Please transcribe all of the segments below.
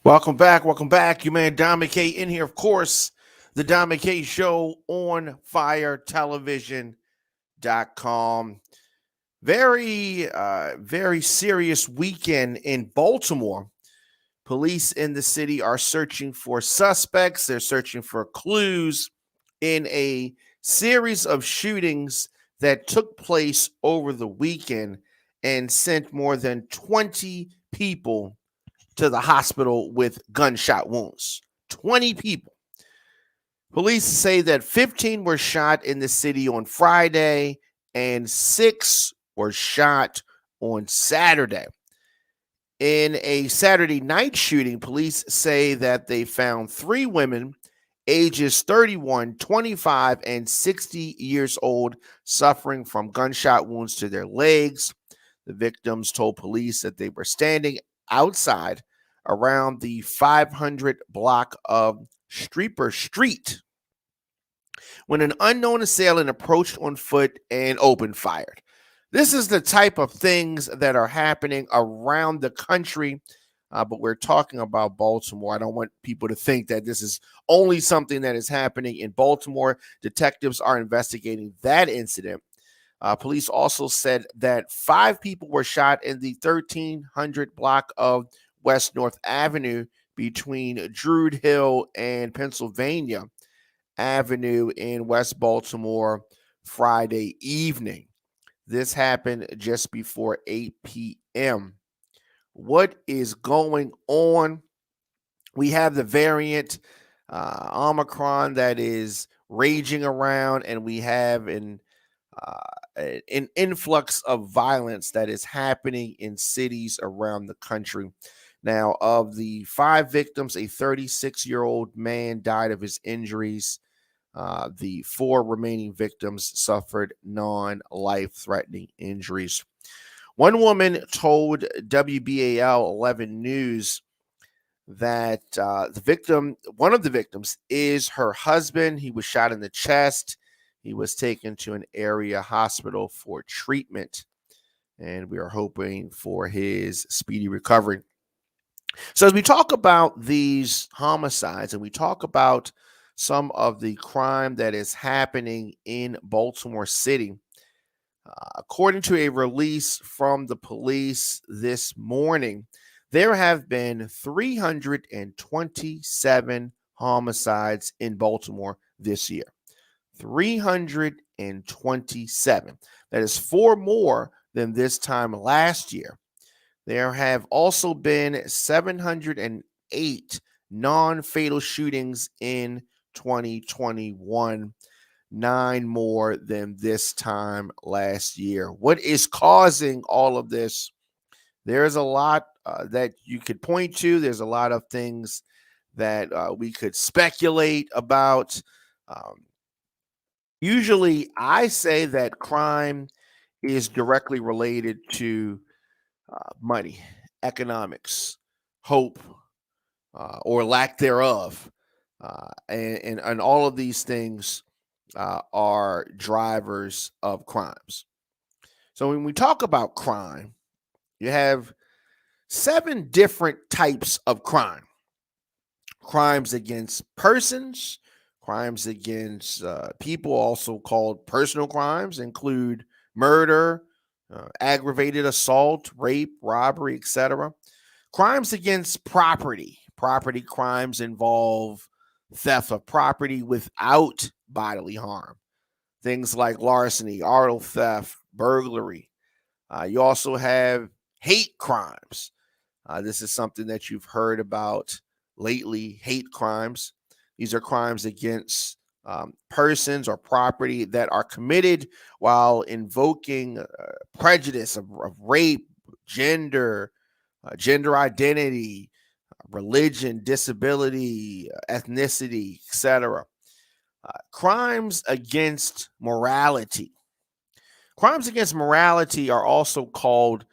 Welcome back. Welcome back. You man, Dominic K in here, of course. The Dominic K Show on firetelevision.com. Very serious weekend in Baltimore. Police in the city are searching for suspects. They're searching for clues in a series of shootings that took place over the weekend and sent more than 20 people to the hospital with gunshot wounds. 20 people. Police say that 15 were shot in the city on Friday and 6 were shot on Saturday. In a Saturday night shooting, police say that they found 3 women ages 31, 25, and 60 years old suffering from gunshot wounds to their legs. The victims told police that they were standing outside around the 500 block of Streeper Street when an unknown assailant approached on foot and opened fire. This is the type of things that are happening around the country, but we're talking about Baltimore. I don't want people to think that this is only something that is happening in Baltimore. Detectives are investigating that incident. Police also said that 5 people were shot in the 1300 block of West North Avenue between Druid Hill and Pennsylvania Avenue in West Baltimore Friday evening. This happened just before 8 p.m. What is going on? We have the variant Omicron that is raging around, and we have an influx of violence that is happening in cities around the country. Now, of the 5 victims, a 36-year-old man died of his injuries. The 4 remaining victims suffered non-life-threatening injuries. One woman told WBAL 11 News that one of the victims is her husband. He was shot in the chest. He was taken to an area hospital for treatment, and we are hoping for his speedy recovery. So as we talk about these homicides and we talk about some of the crime that is happening in Baltimore City, according to a release from the police this morning, there have been 327 homicides in Baltimore this year. 327. That is 4 more than this time last year. There have also been 708 non-fatal shootings in 2021, 9 more than this time last year. What is causing all of this? There's a lot that you could point to. There's a lot of things that we could speculate about. Usually, I say that crime is directly related to money, economics, hope, or lack thereof. And all of these things are drivers of crimes. So when we talk about crime, you have 7 different types of crime. Crimes against persons, crimes against people, also called personal crimes, include murder, aggravated assault, rape, robbery, etc. Crimes against property. Property crimes involve theft of property without bodily harm. Things like larceny, auto theft, burglary. You also have hate crimes. This is something that you've heard about lately, hate crimes. These are crimes against persons or property that are committed while invoking prejudice of rape, gender identity, religion, disability, ethnicity, etc. Crimes against morality. Crimes against morality are also called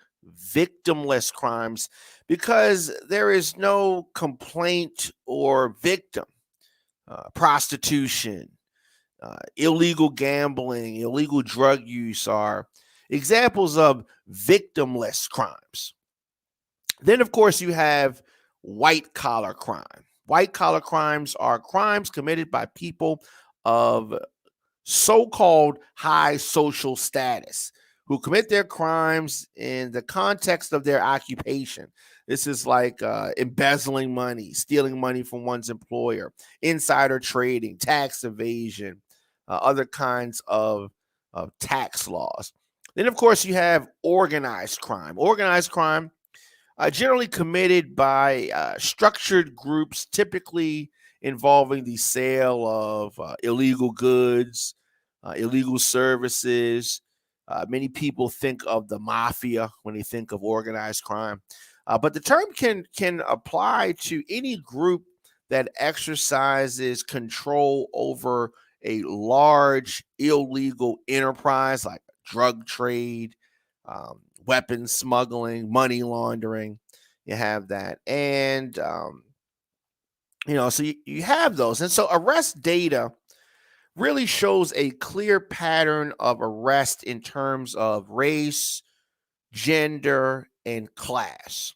victimless crimes because there is no complaint or victim. Prostitution, illegal gambling, illegal drug use are examples of victimless crimes. Then, of course, you have white-collar crime. White-collar crimes are crimes committed by people of so-called high social status who commit their crimes in the context of their occupation. This is like embezzling money, stealing money from one's employer, insider trading, tax evasion, other kinds of tax laws. Then, of course, you have organized crime. Organized crime generally committed by structured groups, typically involving the sale of illegal goods, illegal services. Many people think of the mafia when they think of organized crime, but the term can apply to any group that exercises control over a large illegal enterprise like drug trade, weapons smuggling, money laundering. You have that. And, so you have those. And so arrest data really shows a clear pattern of arrest in terms of race, gender, and class.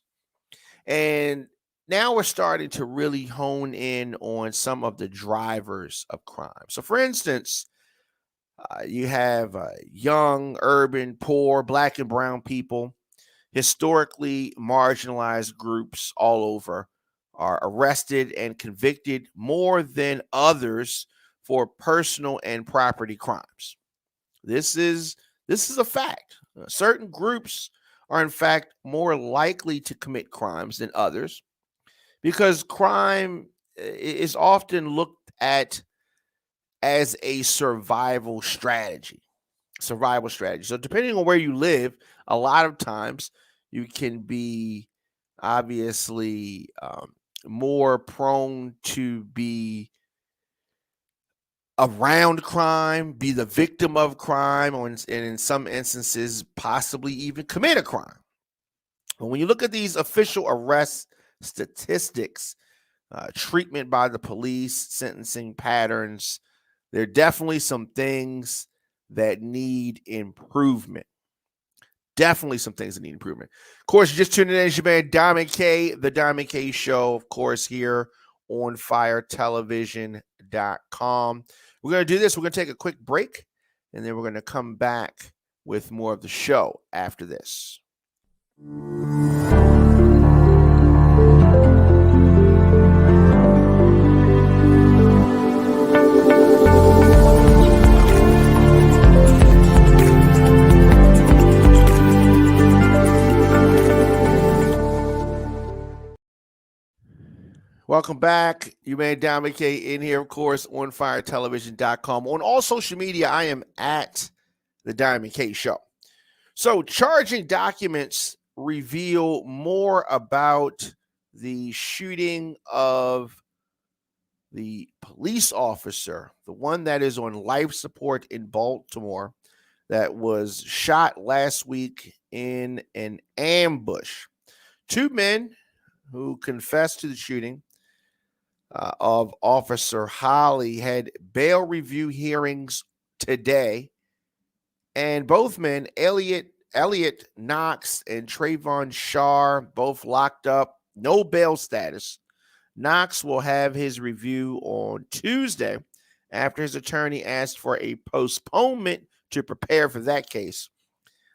And now we're starting to really hone in on some of the drivers of crime. So, for instance, you have young, urban, poor, black and brown people, historically marginalized groups all over are arrested and convicted more than others for personal and property crimes. This is a fact. Certain groups are in fact more likely to commit crimes than others because crime is often looked at as a survival strategy. So depending on where you live, a lot of times you can be obviously more prone to be around crime, be the victim of crime, and in some instances, possibly even commit a crime. But when you look at these official arrest statistics, treatment by the police, sentencing patterns, there are definitely some things that need improvement. Definitely some things that need improvement. Of course, you just tuned in. It's your man, Diamond K, The Diamond K Show, of course, here on firetelevision.com. We're going to do this. We're going to take a quick break, and then we're going to come back with more of the show after this. Welcome back. You man, Diamond K in here, of course, on firetelevision.com. On all social media, I am at The Diamond K Show. So, charging documents reveal more about the shooting of the police officer, the one that is on life support in Baltimore, that was shot last week in an ambush. Two men who confessed to the shooting of Officer Holly had bail review hearings today, and both men, Elliot Knox and Trayvon Shar, both locked up, no bail status. Knox will have his review on Tuesday after his attorney asked for a postponement to prepare for that case.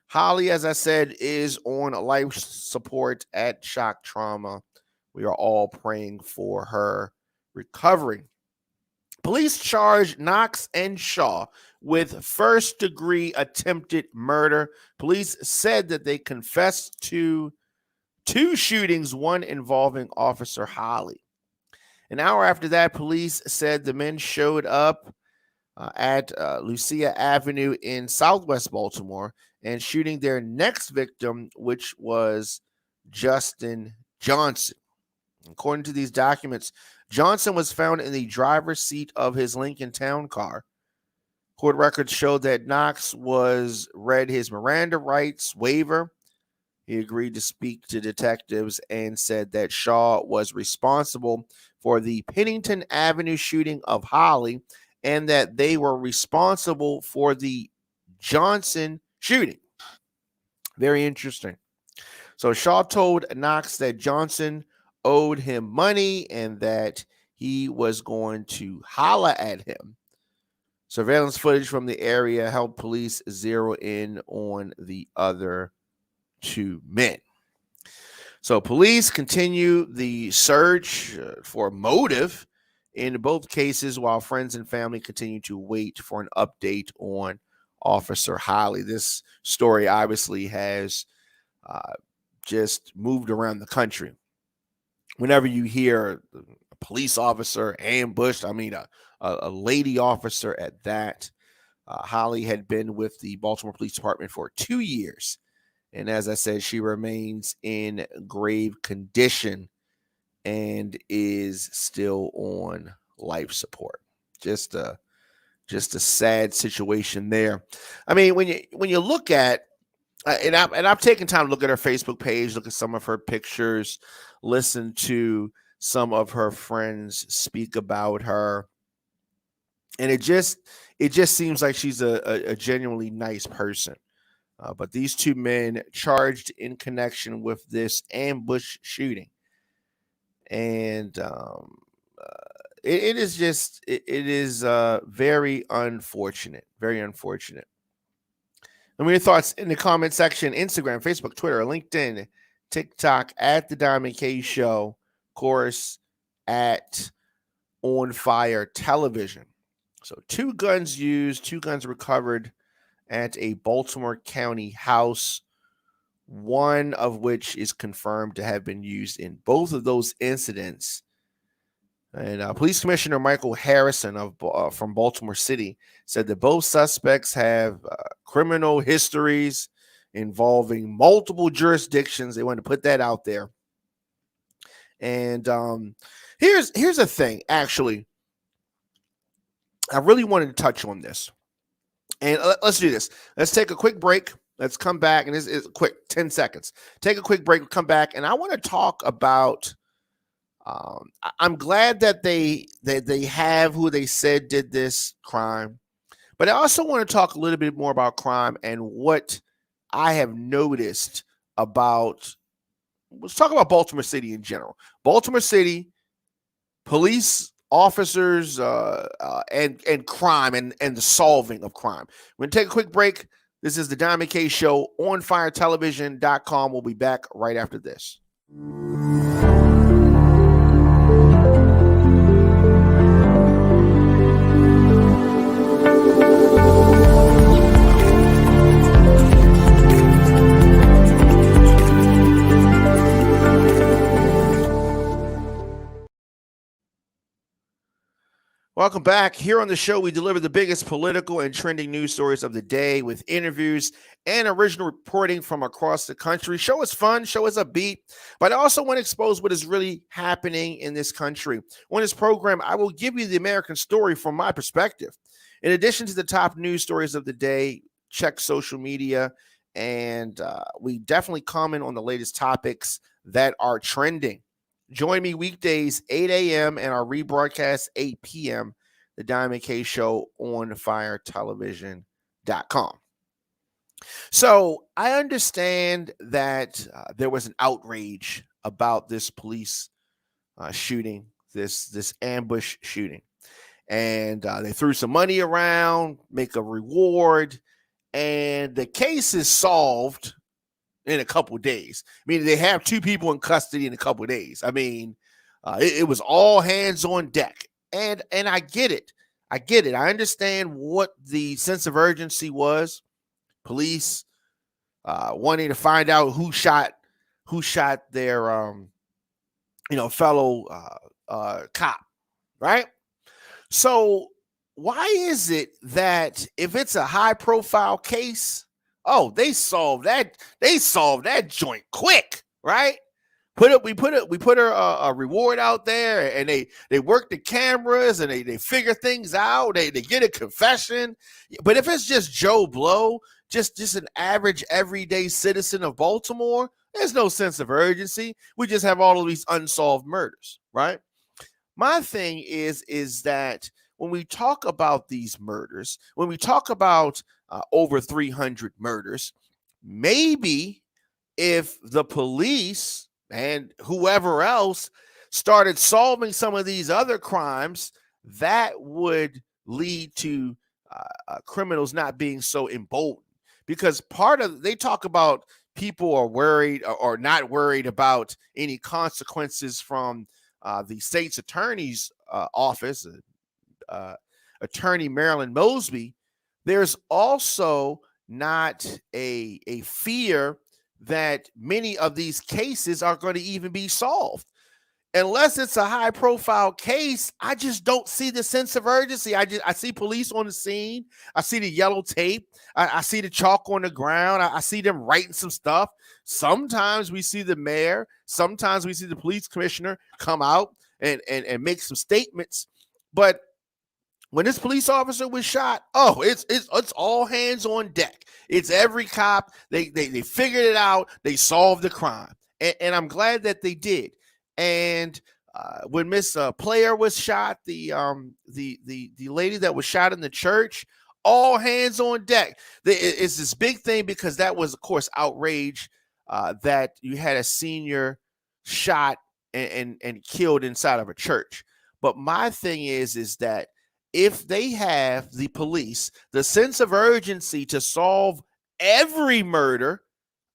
Holly, as I said, is on life support at Shock Trauma. We are all praying for her recovery. Police charged Knox and Shaw with first-degree attempted murder. Police said that they confessed to two shootings, one involving Officer Holly. An hour after that, police said the men showed up at Lucia Avenue in Southwest Baltimore and shooting their next victim, which was Justin Johnson. According to these documents, Johnson was found in the driver's seat of his Lincoln Town car. Court records showed that Knox read his Miranda rights waiver. He agreed to speak to detectives and said that Shaw was responsible for the Pennington Avenue shooting of Holly and that they were responsible for the Johnson shooting. Very interesting. So Shaw told Knox that Johnson owed him money and that he was going to holler at him. Surveillance footage from the area helped police zero in on the other two men. So police continue the search for motive in both cases while friends and family continue to wait for an update on Officer Holly. This story obviously has just moved around the country. Whenever you hear a police officer ambushed, I mean a lady officer at that, Holly had been with the Baltimore Police Department for 2 years. And as I said, she remains in grave condition and is still on life support. Just a sad situation there. I mean, when you look at and I've taken time to look at her Facebook page, look at some of her pictures, listen to some of her friends speak about her, and it just seems like she's a genuinely nice person. But these two men charged in connection with this ambush shooting, and it is very unfortunate, very unfortunate. Let me know your thoughts in the comment section. Instagram, Facebook, Twitter, LinkedIn, TikTok at The Diamond K Show. Of course, at On Fire Television. So 2 guns used, 2 guns recovered at a Baltimore County house, one of which is confirmed to have been used in both of those incidents. And Police Commissioner Michael Harrison from Baltimore City said that both suspects have criminal histories involving multiple jurisdictions. They want to put that out there. And here's the thing, actually. I really wanted to touch on this. And let's do this. Let's take a quick break. Let's come back. And this is quick, 10 seconds. Take a quick break, come back. And I want to talk about, I'm glad that they have who they said did this crime. But I also want to talk a little bit more about crime and what I have noticed about, let's talk about Baltimore City in general. Baltimore City, police officers, and crime and the solving of crime. We're going to take a quick break. This is the Diamond K Show on firetelevision.com. We'll be back right after this. Welcome back. Here on the show, we deliver the biggest political and trending news stories of the day with interviews and original reporting from across the country. Show is fun, show is upbeat, but I also want to expose what is really happening in this country. On this program, I will give you the American story from my perspective. In addition to the top news stories of the day, check social media, and we definitely comment on the latest topics that are trending. Join me weekdays, 8 a.m. and our rebroadcast, 8 p.m., The Diamond K Show on firetelevision.com. So I understand that there was an outrage about this police shooting, this ambush shooting. And they threw some money around, make a reward, and the case is solved in a couple of days. I mean, they have 2 people in custody in a couple of days. I mean, it was all hands on deck. And I get it. I understand what the sense of urgency was. Police wanting to find out who shot their fellow cop, right? So why is it that if it's a high profile case, they solved that joint quick, right? We put a reward out there, and they work the cameras, and they figure things out. They get a confession. But if it's just Joe Blow, just an average everyday citizen of Baltimore, there's no sense of urgency. We just have all of these unsolved murders, right? My thing is that when we talk about these murders, when we talk about over 300 murders, maybe if the police, and whoever else started solving some of these other crimes, that would lead to criminals not being so emboldened. Because they talk about people are worried or not worried about any consequences from the state's attorney's office, Attorney Marilyn Mosby. There's also not a fear that many of these cases are going to even be solved. Unless it's a high profile case, I just don't see the sense of urgency. I see police on the scene. I see the yellow tape. I see the chalk on the ground. I see them writing some stuff. Sometimes we see the mayor. Sometimes we see the police commissioner come out and make some statements. But when this police officer was shot, it's all hands on deck. It's every cop. They figured it out. They solved the crime, and I'm glad that they did. And when Miss Player was shot, the lady that was shot in the church, all hands on deck. It's this big thing because that was, of course, outrage that you had a senior shot and killed inside of a church. But my thing is that if they have the police, the sense of urgency to solve every murder,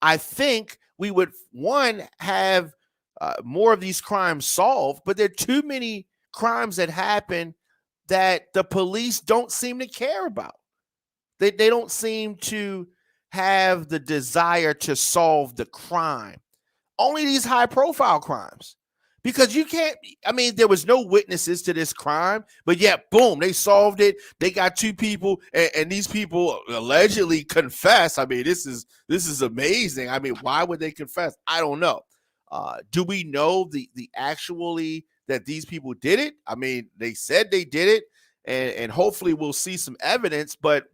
I think we would, one, have more of these crimes solved, but there are too many crimes that happen that the police don't seem to care about. They don't seem to have the desire to solve the crime. Only these high profile crimes. Because you can't, there was no witnesses to this crime, but yet, boom, they solved it. They got two people, and these people allegedly confess. This is amazing. Why would they confess? I don't know. Do we know the actually that these people did it? They said they did it, and hopefully we'll see some evidence. But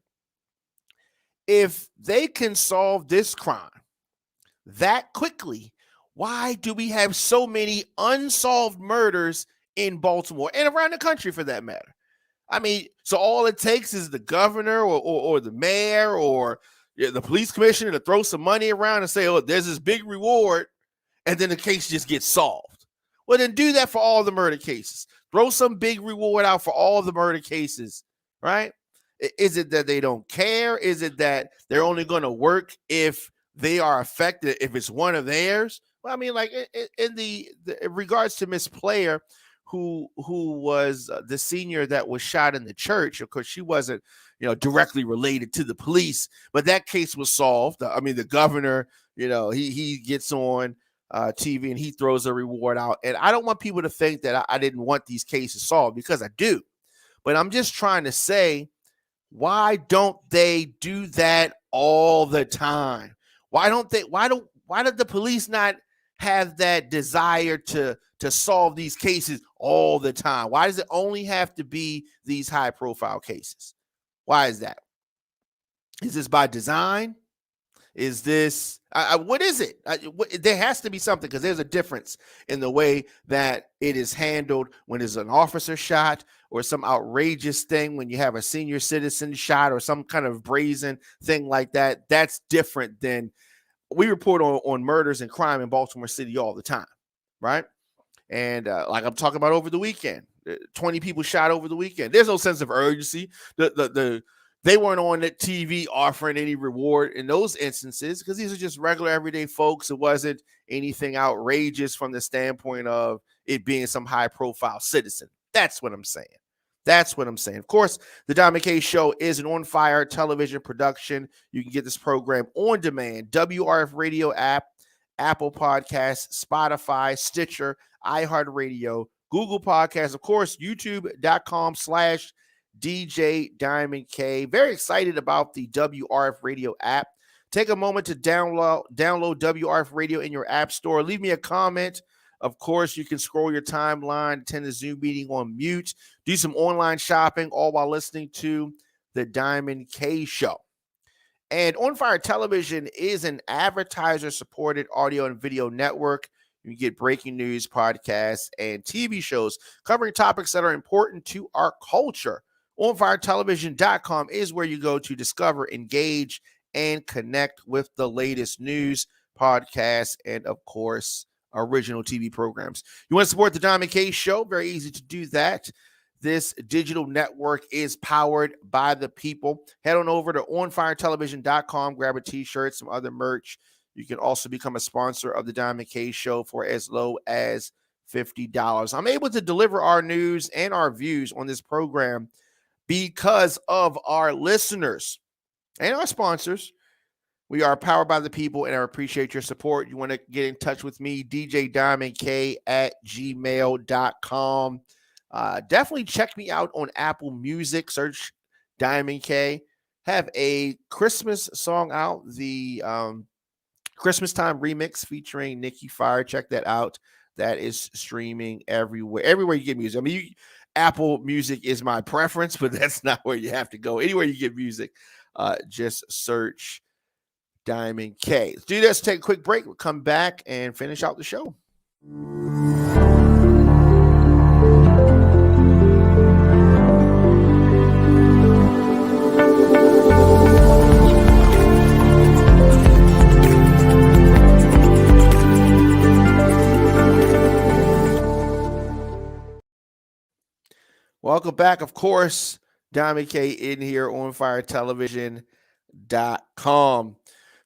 if they can solve this crime that quickly, why do we have so many unsolved murders in Baltimore and around the country for that matter? So all it takes is the governor or the mayor or the police commissioner to throw some money around and say, oh, there's this big reward, and then the case just gets solved. Well, then do that for all the murder cases. Throw some big reward out for all the murder cases, right? Is it that they don't care? Is it that they're only going to work if they are affected, if it's one of theirs? Well, in regards to Miss Player, who was the senior that was shot in the church. Of course, she wasn't, directly related to the police, but that case was solved. The governor, he gets on TV and he throws a reward out. And I don't want people to think that I didn't want these cases solved, because I do. But I'm just trying to say, why don't they do that all the time? Why did the police not have that desire to solve these cases all the time? Why does it only have to be these high profile cases? Why is that? Is this by design? Is this what is it? There has to be something, because there's a difference in the way that it is handled when there's an officer shot, or some outrageous thing when you have a senior citizen shot, or some kind of brazen thing like that. That's different than we report on murders and crime in Baltimore City all the time, right? And like I'm talking about over the weekend, 20 people shot over the weekend. There's no sense of urgency. They weren't on the TV offering any reward in those instances, because these are just regular everyday folks. It wasn't anything outrageous from the standpoint of it being some high profile citizen. That's what I'm saying. Of course, the Diamond K Show is an On Fire television production. You can get this program on demand. WRF Radio app, Apple Podcasts, Spotify, Stitcher, iHeartRadio, Google Podcasts, of course, youtube.com/DJ Diamond K. Very excited about the WRF Radio app. Take a moment to download WRF Radio in your app store. Leave me a comment. Of course, you can scroll your timeline, attend the Zoom meeting on mute, do some online shopping, all while listening to the Diamond K Show. And On Fire Television is an advertiser-supported audio and video network. You get breaking news, podcasts, and TV shows covering topics that are important to our culture. OnFireTelevision.com is where you go to discover, engage, and connect with the latest news, podcasts, and, of course, original TV programs. You want to support the Diamond K Show? Very easy to do that. This digital network is powered by the people. Head on over to onfiretelevision.com, grab a t-shirt, some other merch. You can also become a sponsor of the Diamond K Show for as low as $50. I'm able to deliver our news and our views on this program because of our listeners and our sponsors. We are powered by the people, and I appreciate your support. You want to get in touch with me, djdiamondk@gmail.com. Definitely check me out on Apple Music. Search Diamond K. Have a Christmas song out, the Christmas Time remix featuring Nikki Fire. Check that out. That is streaming everywhere. Everywhere you get music. I mean, Apple Music is my preference, but that's not where you have to go. Anywhere you get music, just search Diamond K. Let's do this. Take a quick break. We'll come back and finish out the show. Welcome back. Of course, Diamond K in here on firetelevision.com.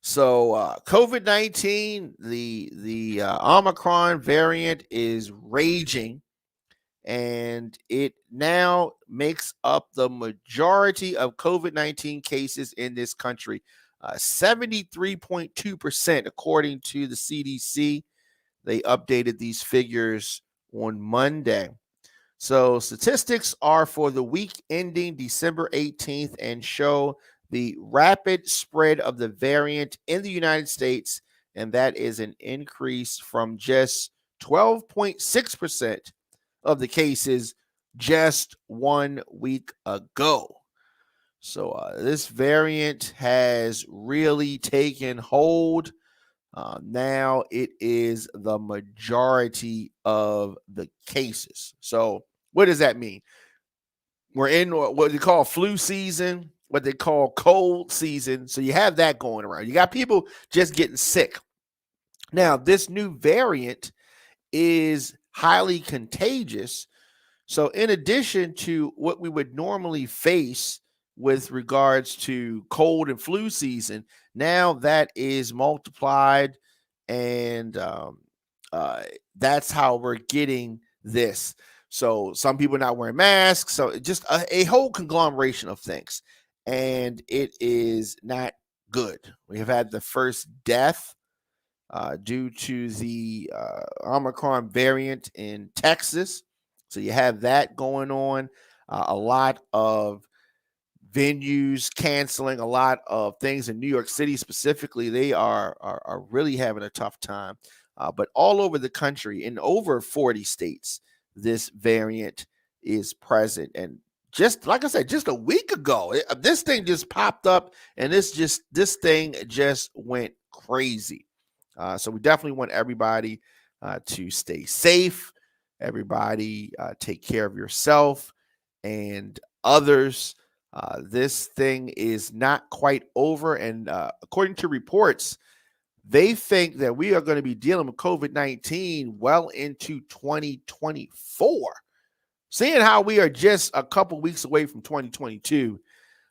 So COVID-19, the Omicron variant is raging, and it now makes up the majority of COVID-19 cases in this country. 73.2% according to the CDC. They updated these figures on Monday. So statistics are for the week ending December 18th and show the rapid spread of the variant in the United States, and that is an increase from just 12.6% of the cases just 1 week ago. So this variant has really taken hold. Now it is the majority of the cases. So what does that mean? We're in what they call flu season, what they call cold season. So you have that going around. You got people just getting sick. Now, this new variant is highly contagious. So in addition to what we would normally face with regards to cold and flu season, now that is multiplied, and that's how we're getting this. So some people are not wearing masks. So just a whole conglomeration of things, and it is not good. We have had the first death due to the Omicron variant in Texas. So you have that going on. A lot of venues canceling, a lot of things in New York City specifically. They are really having a tough time. But all over the country, in over 40 states, this variant is present. And just like I said, just a week ago, this thing just popped up, and this thing just went crazy. So we definitely want everybody to stay safe. Everybody take care of yourself and others. This thing is not quite over. And according to reports, they think that we are going to be dealing with COVID-19 well into 2024. Seeing how we are just a couple weeks away from 2022,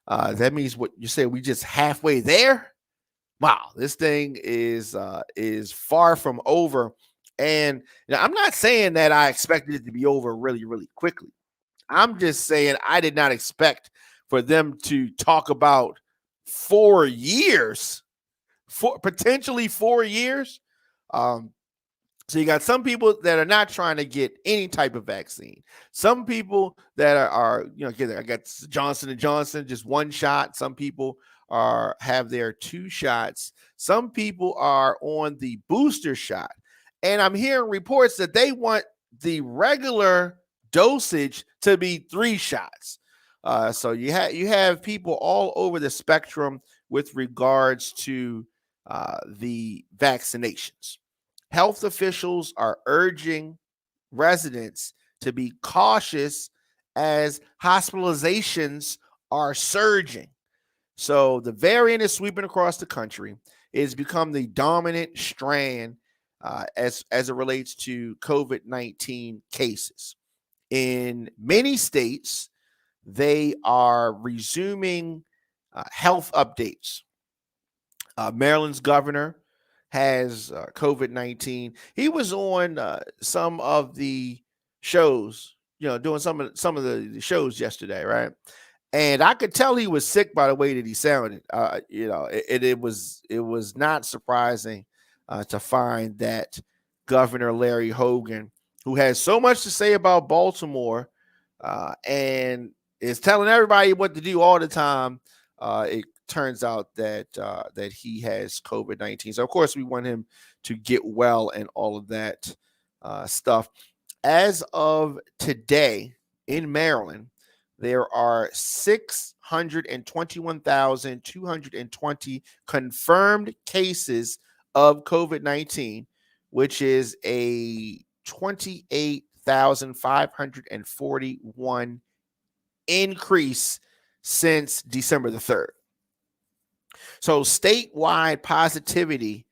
that means what you say, we just halfway there. Wow, this thing is far from over. And I'm not saying that I expected it to be over really, really quickly. I'm just saying I did not expect for them to talk about 4 years, potentially 4 years. So you got some people that are not trying to get any type of vaccine. Some people that are I got Johnson & Johnson, just one shot. Some people have their 2 shots. Some people are on the booster shot. And I'm hearing reports that they want the regular dosage to be 3 shots. So you have people all over the spectrum with regards to the vaccinations. Health officials are urging residents to be cautious as hospitalizations are surging. So the variant is sweeping across the country. It's become the dominant strand as it relates to COVID-19 cases. In many states, they are resuming health updates. Maryland's governor has COVID-19. He was on some of the shows, doing some of the shows yesterday, right? And I could tell he was sick by the way that he sounded. It was not surprising to find that Governor Larry Hogan, who has so much to say about Baltimore, and is telling everybody what to do all the time, it turns out that he has COVID-19. So of course we want him to get well and all of that stuff. As of today in Maryland, there are 621,220 confirmed cases of COVID-19, which is a 28,541 increase since December the 3rd. So statewide positivity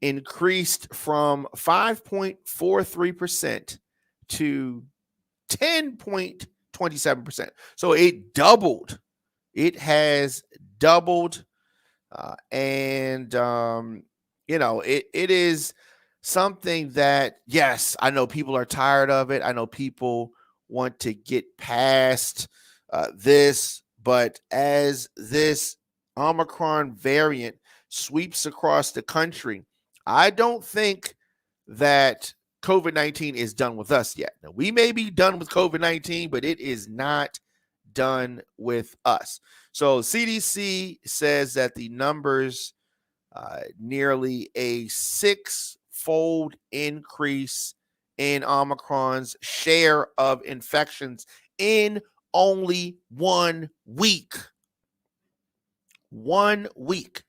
increased from 5.43% to 10.27%. So it doubled. It has doubled. It is something that, yes, I know people are tired of it. I know people want to get past this, but as this Omicron variant sweeps across the country, I don't think that COVID-19 is done with us yet. Now, we may be done with COVID-19, but it is not done with us. So CDC says that the numbers, nearly a 6-fold increase in Omicron's share of infections in only 1 week. 1 week.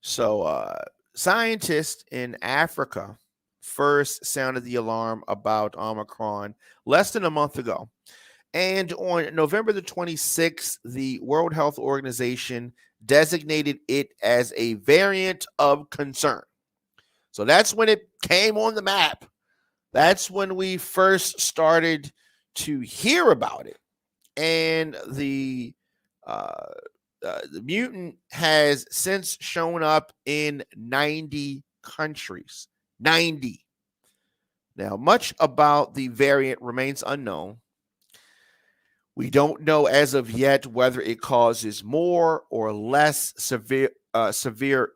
So scientists in Africa first sounded the alarm about Omicron less than a month ago. And on November the 26th, the World Health Organization designated it as a variant of concern. So that's when it came on the map. That's when we first started to hear about it. And the mutant has since shown up in 90 countries. 90. Now, much about the variant remains unknown. We don't know as of yet whether it causes more or less severe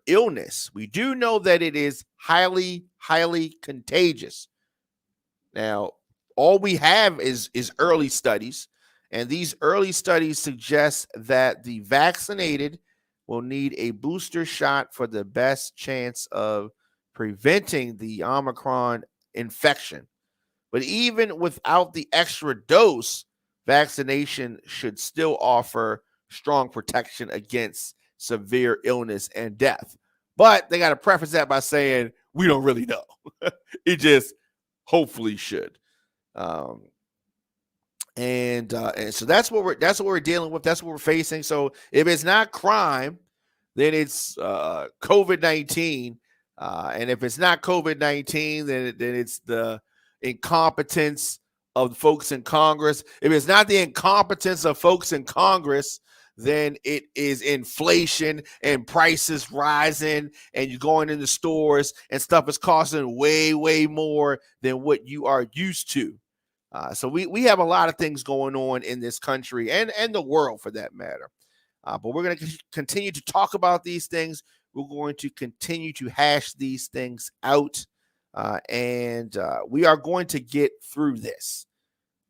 illness. We do know that it is highly, highly contagious. Now, all we have is early studies, and these early studies suggest that the vaccinated will need a booster shot for the best chance of preventing the Omicron infection. But even without the extra dose, vaccination should still offer strong protection against severe illness and death. But they got to preface that by saying we don't really know. It just hopefully should. And so that's what we're dealing with. That's what we're facing. So if it's not crime, then it's COVID-19. And if it's not COVID-19, then it's the incompetence of folks in Congress. If it's not the incompetence of folks in Congress, then it is inflation and prices rising, and you're going into stores and stuff is costing way, way more than what you are used to. So we have a lot of things going on in this country and the world for that matter. But we're going to continue to talk about these things. We're going to continue to hash these things out. And we are going to get through this.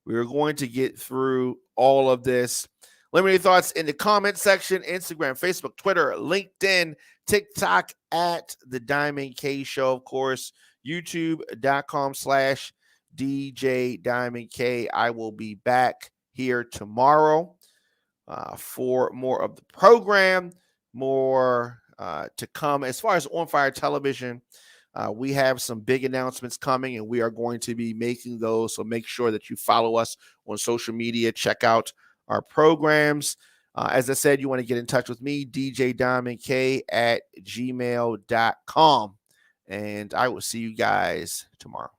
We are going to get through all of this. Let me know your thoughts in the comment section. Instagram, Facebook, Twitter, LinkedIn, TikTok at The Diamond K Show, of course. YouTube.com/DJ Diamond K. I will be back here tomorrow for more of the program, more to come. As far as On Fire Television, we have some big announcements coming, and we are going to be making those. So make sure that you follow us on social media. Check out our programs. As I said, you want to get in touch with me, DJ Diamond K at gmail.com. And I will see you guys tomorrow.